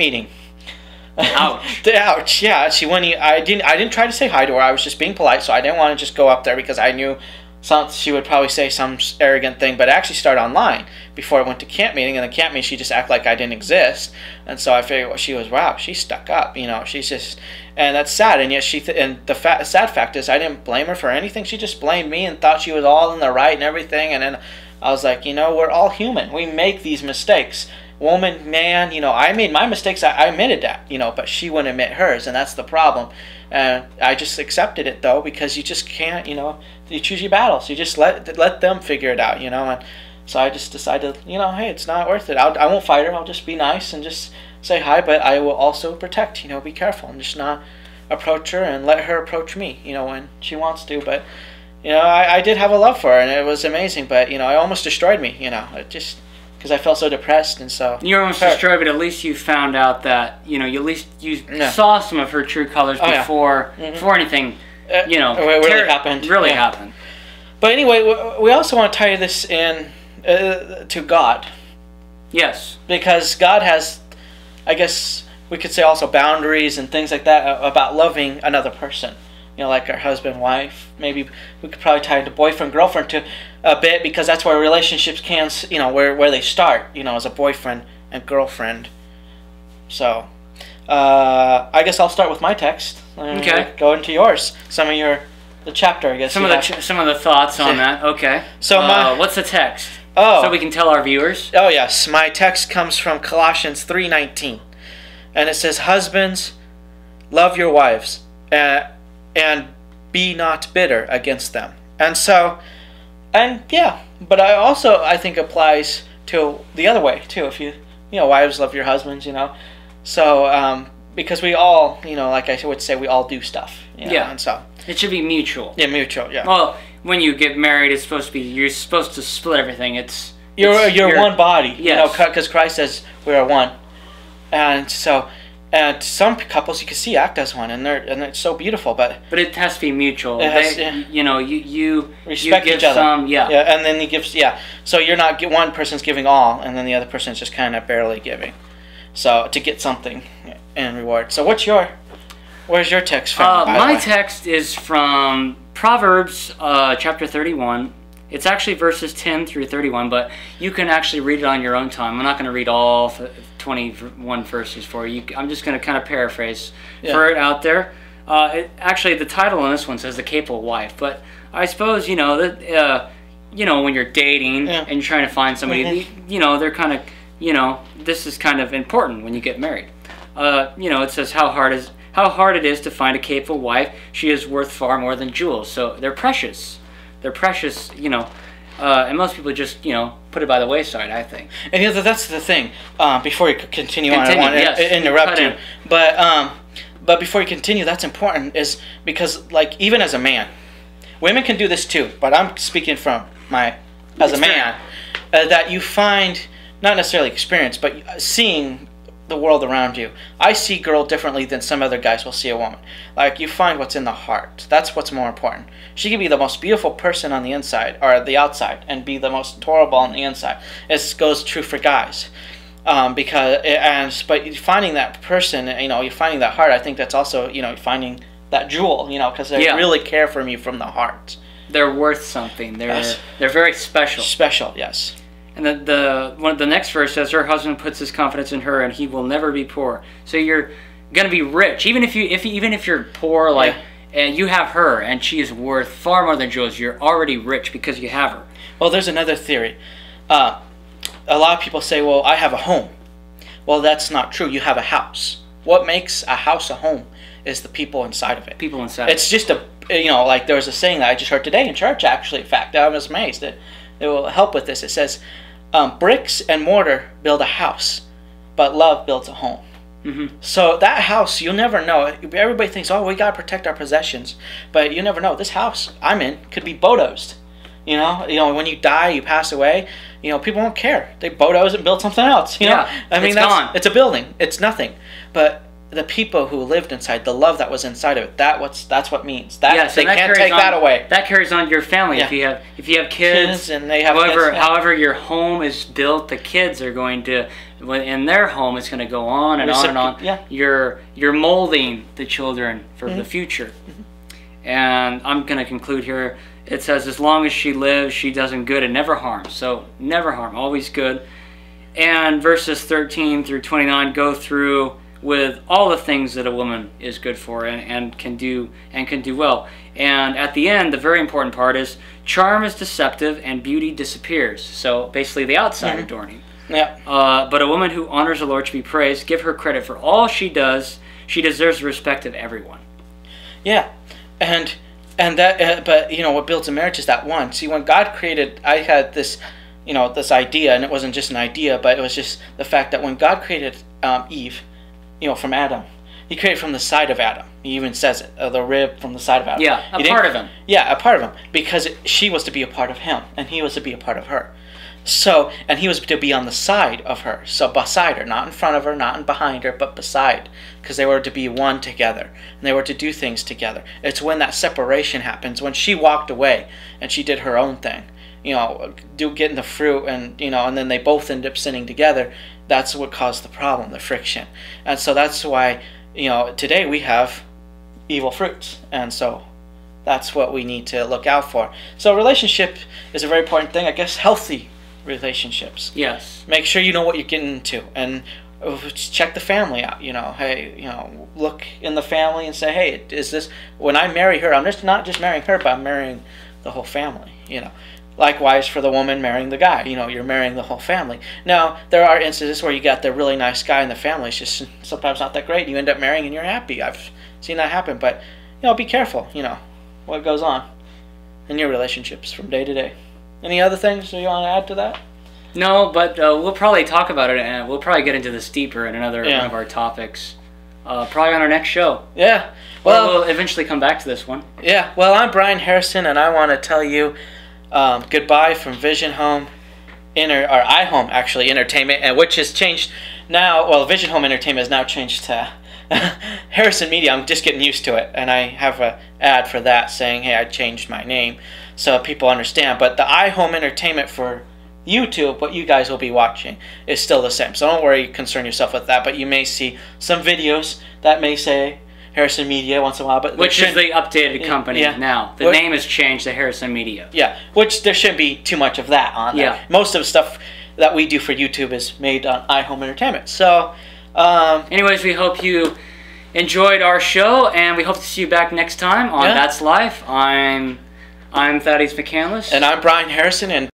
meeting. Ouch. Ouch. Yeah. I didn't try to say hi to her. I was just being polite, so I didn't want to just go up there because I knew she would probably say some arrogant thing. But it actually started online before I went to camp meeting. And the camp meeting, she just acted like I didn't exist. And so I figured, well, wow, she's stuck up. She's just, and that's sad. And yet sad fact is I didn't blame her for anything. She just blamed me and thought she was all in the right and everything. And then I was like, we're all human. We make these mistakes. Woman, man, I made my mistakes. I admitted that, but she wouldn't admit hers, and that's the problem. And I just accepted it, though, because you just can't, you choose your battles. You just let them figure it out, and so I just decided, hey, it's not worth it. I won't fight her. I'll just be nice and just say hi, but I will also protect, be careful and just not approach her and let her approach me, when she wants to. But, I did have a love for her, and it was amazing, but, it almost destroyed me, it just... because I felt so depressed and so... You were almost destroyed, but at least you found out that, at least you saw some of her true colors before anything, really happened. Really happened. But anyway, we also want to tie this in to God. Yes. Because God has, I guess we could say also boundaries and things like that about loving another person. Like our husband, wife. Maybe we could probably tie into boyfriend, girlfriend to a bit, because that's where relationships can, where they start, as a boyfriend and girlfriend. So, I guess I'll start with my text. Okay. Go into yours. The chapter, I guess. Some of the thoughts on that. Okay. So what's the text? Oh. So we can tell our viewers. Oh yes, my text comes from Colossians 3:19, and it says, "Husbands, love your wives, and be not bitter against them." And so, but I think applies to the other way too. If wives love your husbands, so because we all, like I would say, we all do stuff. And so it should be mutual. Yeah, mutual. Yeah. Well, when you get married, it's supposed to be, you're supposed to split everything. You're one body. Yes. Because Christ says we are one, and so. And some couples you can see act as one, and it's so beautiful. But it has to be mutual. You respect give each other. And then he gives. So you're not, one person's giving all, and then the other person's just kind of barely giving. So to get something in reward. So where's your text from? My text is from Proverbs chapter 31. It's actually verses 10 through 31, but you can actually read it on your own time. I'm not going to read all 21 verses for you. I'm just going to kind of paraphrase for it out there. Actually, the title on this one says "The Capable Wife," but I suppose that when you're dating and you're trying to find somebody, they're kind of this is kind of important when you get married. It says how hard it is to find a capable wife. She is worth far more than jewels. So they're precious. They're precious, and most people just, put it by the wayside, I think. And that's the thing. Before you continue on, I want to interrupt you. But before you continue, that's important, is because, like, even as a man, women can do this too, but I'm speaking from as a man, that you find, not necessarily experience, but seeing the world around you. I see a girl differently than some other guys will see a woman. Like, you find what's in the heart. That's what's more important. She can be the most beautiful person on the inside or the outside, and be the most horrible on the inside. It goes true for guys, but finding that person, you're finding that heart. I think that's also finding that jewel, because they really care for you from the heart. They're worth something. They're very special. Special, yes. And the next verse says, her husband puts his confidence in her, and he will never be poor. So you're gonna be rich, even if you're poor, like, and you have her, and she is worth far more than jewels. You're already rich because you have her. Well, there's another theory. A lot of people say, well, I have a home. Well, that's not true. You have a house. What makes a house a home is the people inside of it. People inside. It's just like there was a saying that I just heard today in church, actually. In fact, I was amazed. It will help with this. It says, bricks and mortar build a house, but love builds a home. Mm-hmm. So that house, you'll never know. Everybody thinks, oh, we got to protect our possessions. But you never know. This house I'm in could be bulldozed. When you die, you pass away, people won't care. They bulldoze and build something else. I mean, it's a building. It's nothing. But the people who lived inside, the love that was inside of it, that's what means. That, yes, they can't take that away. That carries on to your family. Yeah. If you have kids and they have however your home is built, the kids are going to, in their home, it's going to go on and on and on. Yeah. You're molding the children for the future. And I'm going to conclude here. It says, as long as she lives, she does him good and never harm. So never harm, always good. And verses 13 through 29 go through with all the things that a woman is good for and can do well. And at the end, the very important part is, charm is deceptive and beauty disappears. So basically the outside adorning. Yeah. But a woman who honors the Lord should be praised. Give her credit for all she does. She deserves the respect of everyone. Yeah. And that, but you know, what builds a marriage is that one. See, when God created, I had this, you know, this idea, and it wasn't just an idea, but it was just the fact that when God created Eve, you know, from Adam, He created from the side of Adam. He even says it, the rib from the side of Adam. Yeah, a part of him. Yeah, a part of him, because she was to be a part of him, and he was to be a part of her. So, and he was to be on the side of her, so beside her, not in front of her, not in behind her, but beside, because they were to be one together, and they were to do things together. It's when that separation happens, when she walked away, and she did her own thing, you know, getting the fruit, and, you know, and then they both end up sinning together. That's what caused the problem, the friction. And so that's why, you know, today we have evil fruits, and so that's what we need to look out for. So relationship is a very important thing, I guess. Healthy relationships. Yes. Make sure you know what you're getting into, and check the family out. You know, hey, you know, look in the family and say, hey, is this, when I marry her, I'm just not just marrying her, but I'm marrying the whole family. You know, likewise for the woman marrying the guy. You know, you're marrying the whole family. Now there are instances where you got the really nice guy in the family. It's just sometimes not that great. You end up marrying and you're happy. I've seen that happen, but you know, be careful. You know what goes on in your relationships from day to day. Any other things you want to add to that? No, but we'll probably talk about it, and we'll probably get into this deeper in another one of our topics. Probably on our next show. Yeah. Well, we'll eventually come back to this one. Yeah. Well, I'm Brian Harrison, and I want to tell you goodbye from Vision Home, or iHome actually Entertainment, and which has changed now. Well, Vision Home Entertainment has now changed to Harrison Media. I'm just getting used to it, and I have an ad for that saying, hey, I changed my name, so people understand. But the iHome Entertainment for YouTube, what you guys will be watching, is still the same. So don't worry, concern yourself with that. But you may see some videos that may say Harrison Media once in a while. But which is the updated company now. The name has changed to Harrison Media. Yeah, which there shouldn't be too much of that on there. Yeah. Most of the stuff that we do for YouTube is made on iHome Entertainment. So, anyways, we hope you enjoyed our show, and we hope to see you back next time on That's Life. I'm Thaddeus McCandless. And I'm Brian Harrison, and